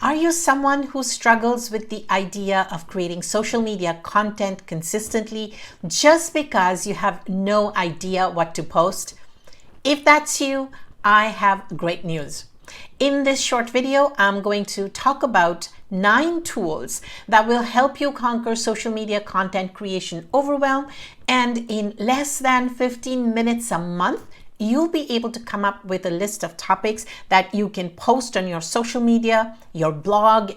Are you someone who struggles with the idea of creating social media content consistently just because you have no idea what to post? If that's you, I have great news. In this short video, I'm going to talk about 9 tools that will help you conquer social media content creation overwhelm, and in less than 15 minutes a month, you'll be able to come up with a list of topics that you can post on your social media, your blog,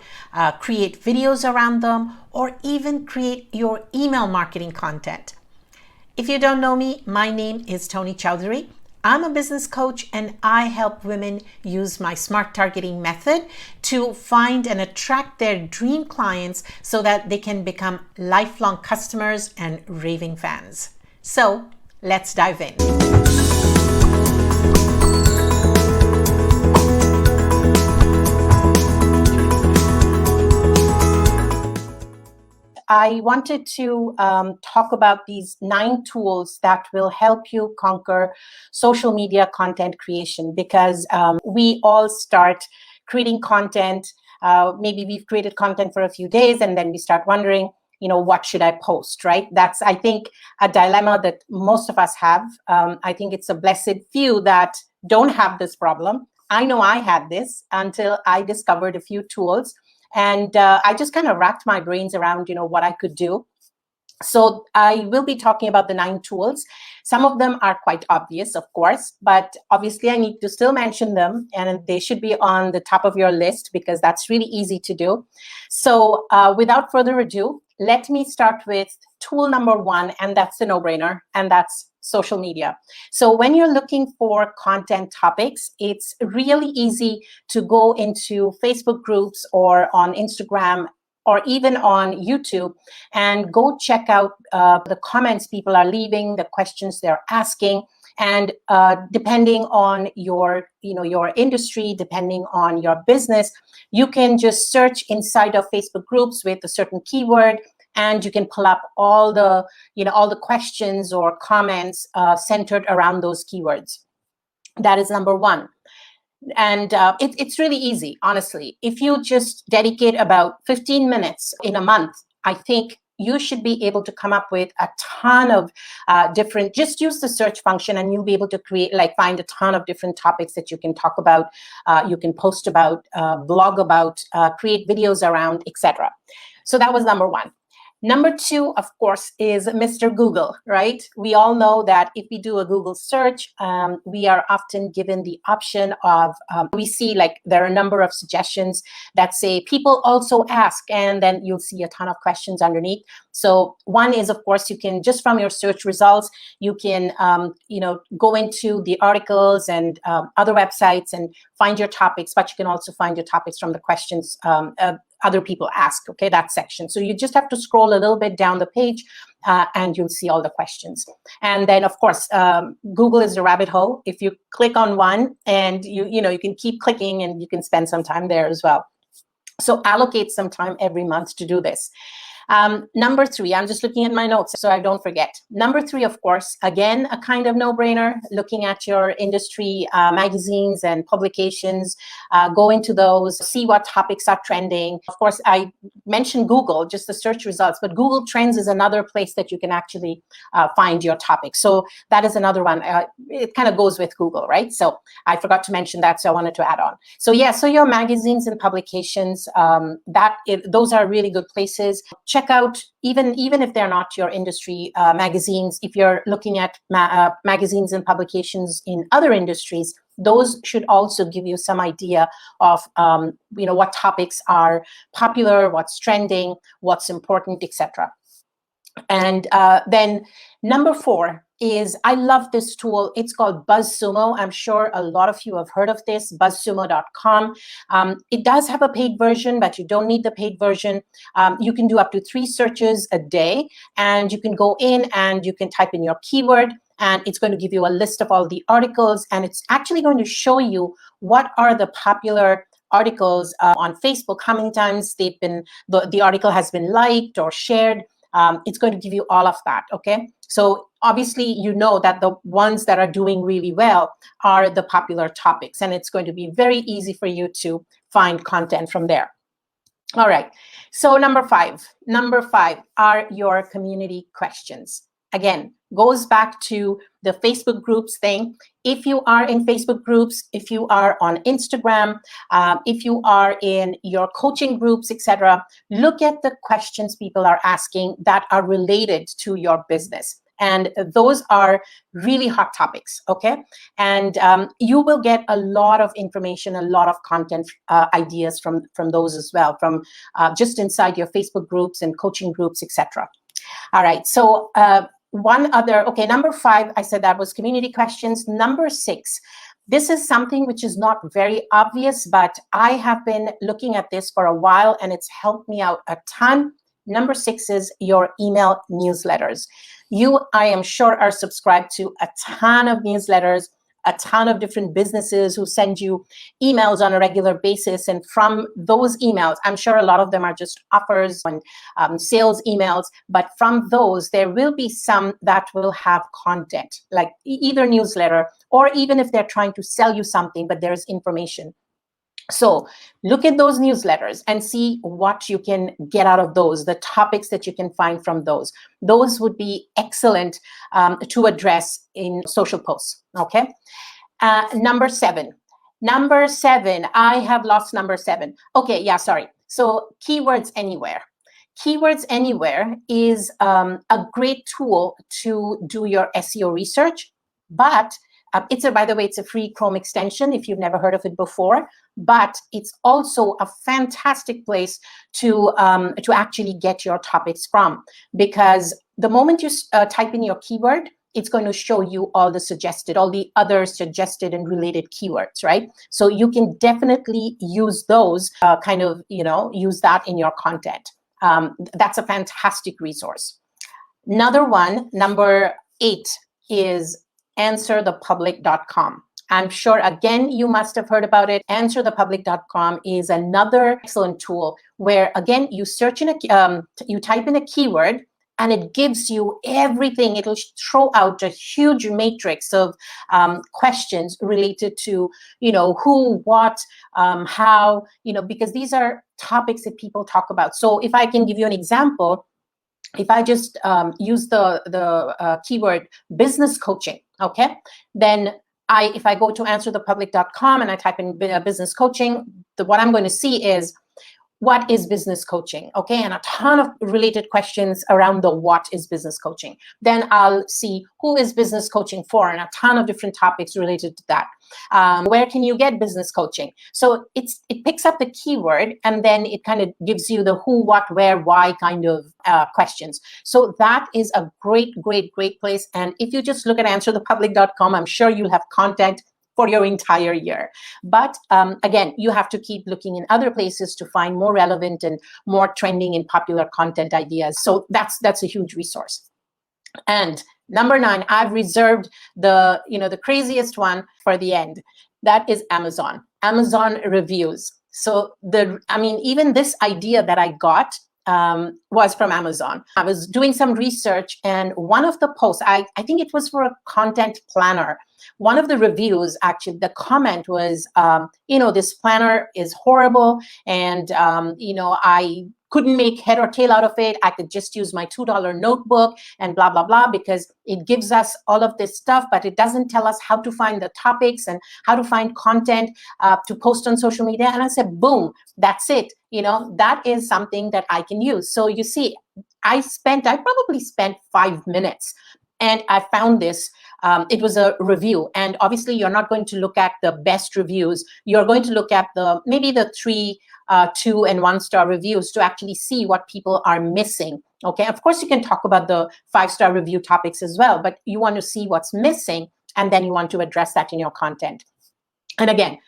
create videos around them, or even create your email marketing content. If you don't know me, my name is Tony Chowdhury. I'm a business coach and I help women use my smart targeting method to find and attract their dream clients so that they can become lifelong customers and raving fans. So let's dive in. I wanted to talk about these 9 tools that will help you conquer social media content creation, because we all start creating content. Maybe we've created content for a few days and then we start wondering, what should I post, right? That's, I think, a dilemma that most of us have. I think it's a blessed few that don't have this problem. I know I had this until I discovered a few tools. And I just kind of racked my brains around, what I could do. So I will be talking about the 9 tools. Some of them are quite obvious, of course, but obviously I need to still mention them, and they should be on the top of your list because that's really easy to do. So without further ado, let me start with tool number 1, and that's the no-brainer, and that's social media. So when you're looking for content topics, it's really easy to go into Facebook groups or on Instagram or even on YouTube and go check out the comments people are leaving, the questions they're asking. And depending on your industry, depending on your business, you can just search inside of Facebook groups with a certain keyword, and you can pull up all the questions or comments centered around those keywords. That is number 1. And it's really easy, honestly. If you just dedicate about 15 minutes in a month, I think you should be able to come up with a ton of different, just use the search function and you'll be able to find a ton of different topics that you can talk about, you can post about, blog about, create videos around, etc. So that was number 1. Number 2, of course, is Mr. Google, right? We all know that if we do a Google search, we are often given the option of, we see there are a number of suggestions that say people also ask, and then you'll see a ton of questions underneath. So one is, of course, you can just from your search results, you can, go into the articles and other websites and find your topics, but you can also find your topics from the questions other people ask, okay, that section. So you just have to scroll a little bit down the page and you'll see all the questions. And then, of course, Google is a rabbit hole. If you click on one and you can keep clicking and you can spend some time there as well. So allocate some time every month to do this. Number 3, I'm just looking at my notes so I don't forget. Number 3, of course, again, a kind of no-brainer, looking at your industry magazines and publications, go into those, see what topics are trending. Of course, I mentioned Google, just the search results, but Google Trends is another place that you can actually find your topics. So that is another one. It kind of goes with Google, right? So I forgot to mention that, so I wanted to add on. So yeah, so your magazines and publications, those are really good places. Check out, even if they're not your industry magazines, if you're looking at magazines and publications in other industries, those should also give you some idea of what topics are popular, what's trending, what's important, etc. And then number 4 is, I love this tool. It's called Buzzsumo. I'm sure a lot of you have heard of this, buzzsumo.com. It does have a paid version, but you don't need the paid version. You can do up to 3 searches a day, and you can go in and you can type in your keyword, and it's going to give you a list of all the articles, and it's actually going to show you what are the popular articles on Facebook, how many times the article has been liked or shared. It's going to give you all of that, okay? So obviously, you know that the ones that are doing really well are the popular topics, and it's going to be very easy for you to find content from there. All right. So number five are your community questions. Again, goes back to the Facebook groups thing. If you are in Facebook groups, if you are on Instagram, if you are in your coaching groups, etc., look at the questions people are asking that are related to your business. And those are really hot topics, okay? And you will get a lot of information, a lot of content ideas from those as well, from just inside your Facebook groups and coaching groups, etc. All right, so one other, okay, number 5, I said that was community questions. Number 6, this is something which is not very obvious, but I have been looking at this for a while and it's helped me out a ton. Number 6 is your email newsletters. You, I am sure, are subscribed to a ton of newsletters, a ton of different businesses who send you emails on a regular basis. And from those emails, I'm sure a lot of them are just offers and sales emails, but from those, there will be some that will have content, like either newsletter, or even if they're trying to sell you something, but there's information. So look at those newsletters and see what you can get out of those, the topics that you can find from those. Those would be excellent to address in social posts, okay? Number 7, I have lost number 7. Okay, yeah, sorry. So keywords anywhere. Keywords Anywhere is a great tool to do your SEO research, but by the way, it's a free Chrome extension if you've never heard of it before, but it's also a fantastic place to actually get your topics from, because the moment you type in your keyword, it's going to show you all the other suggested and related keywords, right? So you can definitely use those, use that in your content. That's a fantastic resource. Another one, number 8, is answerthepublic.com. I'm sure, again, you must have heard about it. Answerthepublic.com is another excellent tool where, again, you search you type in a keyword, and it gives you everything. It'll throw out a huge matrix of questions related to, who, what, how, because these are topics that people talk about. So if I can give you an example, if I just use the keyword business coaching, okay, then if I go to answerthepublic.com and I type in business coaching, what I'm going to see is, what is business coaching? Okay, and a ton of related questions around the what is business coaching. Then I'll see who is business coaching for, and a ton of different topics related to that. Where can you get business coaching? So it picks up the keyword, and then it kind of gives you the who, what, where, why kind of questions. So that is a great place. And if you just look at answerthepublic.com, I'm sure you'll have content for your entire year. But again, you have to keep looking in other places to find more relevant and more trending and popular content ideas. So that's a huge resource. And number 9, I've reserved the craziest one for the end. That is Amazon reviews. So even this idea that I got was from Amazon. I was doing some research, and one of the posts, I think it was for a content planner. One of the reviews, actually, the comment was, this planner is horrible, and I couldn't make head or tail out of it. I could just use my $2 notebook and blah, blah, blah, because it gives us all of this stuff, but it doesn't tell us how to find the topics and how to find content to post on social media. And I said, boom, that's it. That is something that I can use. So you see, I probably spent 5 minutes, and I found this. It was a review, and obviously you're not going to look at the best reviews. You're going to look at maybe the 3, 2, and 1-star reviews to actually see what people are missing. Okay, of course you can talk about the 5-star review topics as well, but you want to see what's missing, and then you want to address that in your content. And again,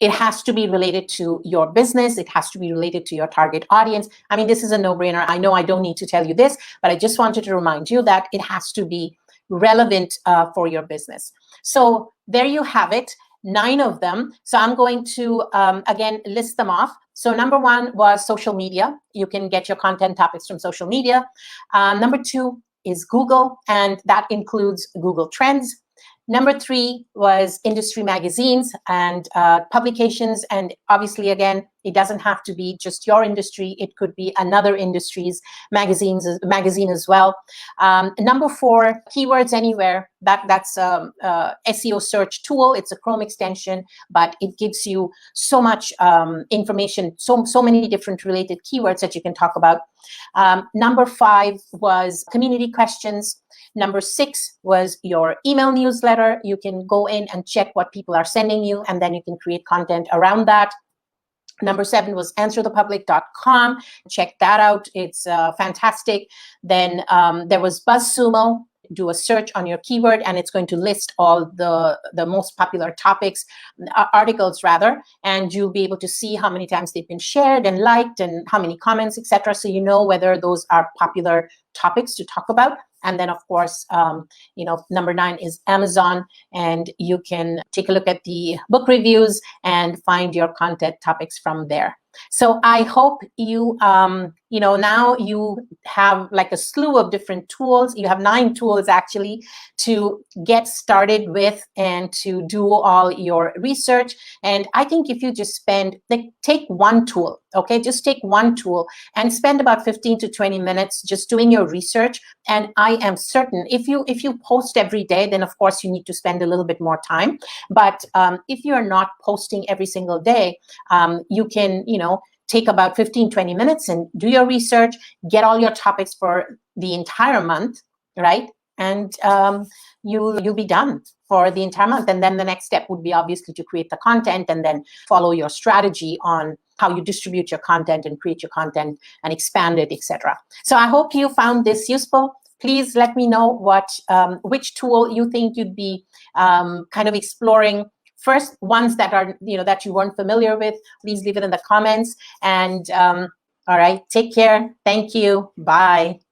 it has to be related to your business. It has to be related to your target audience. I mean, this is a no-brainer. I know I don't need to tell you this, but I just wanted to remind you that it has to be relevant for your business. So there you have it, 9 of them. So I'm going to, again, list them off. So number 1 was social media. You can get your content topics from social media. Number 2 is Google, and that includes Google Trends. Number 3 was industry magazines and publications. And obviously, again, it doesn't have to be just your industry. It could be another industry's magazine as well. Number 4, Keywords Anywhere. That's a SEO search tool. It's a Chrome extension, but it gives you so much information, so many different related keywords that you can talk about. Number 5 was community questions. Number 6 was your email newsletter. You can go in and check what people are sending you, and then you can create content around that. Number 7 was answerthepublic.com. Check that out. It's fantastic. Then there was Buzzsumo. Do a search on your keyword, and it's going to list all the most popular topics, articles rather, and you'll be able to see how many times they've been shared and liked and how many comments, etc. So you know whether those are popular topics to talk about. And then, of course, number 9 is Amazon, and you can take a look at the book reviews and find your content topics from there. So I hope you, now you have like a slew of different tools. You have 9 tools actually to get started with and to do all your research. And I think if you just take one tool, okay, just take one tool and spend about 15 to 20 minutes just doing your research. And I am certain if you post every day, then of course you need to spend a little bit more time. But if you're not posting every single day, you can, take about 15, 20 minutes and do your research, get all your topics for the entire month, right? And you'll be done for the entire month. And then the next step would be obviously to create the content and then follow your strategy on how you distribute your content and create your content and expand it, etc. So I hope you found this useful. Please let me know which tool you think you'd be kind of exploring first. Ones that are, that you weren't familiar with, please leave it in the comments. And all right, take care. Thank you. Bye.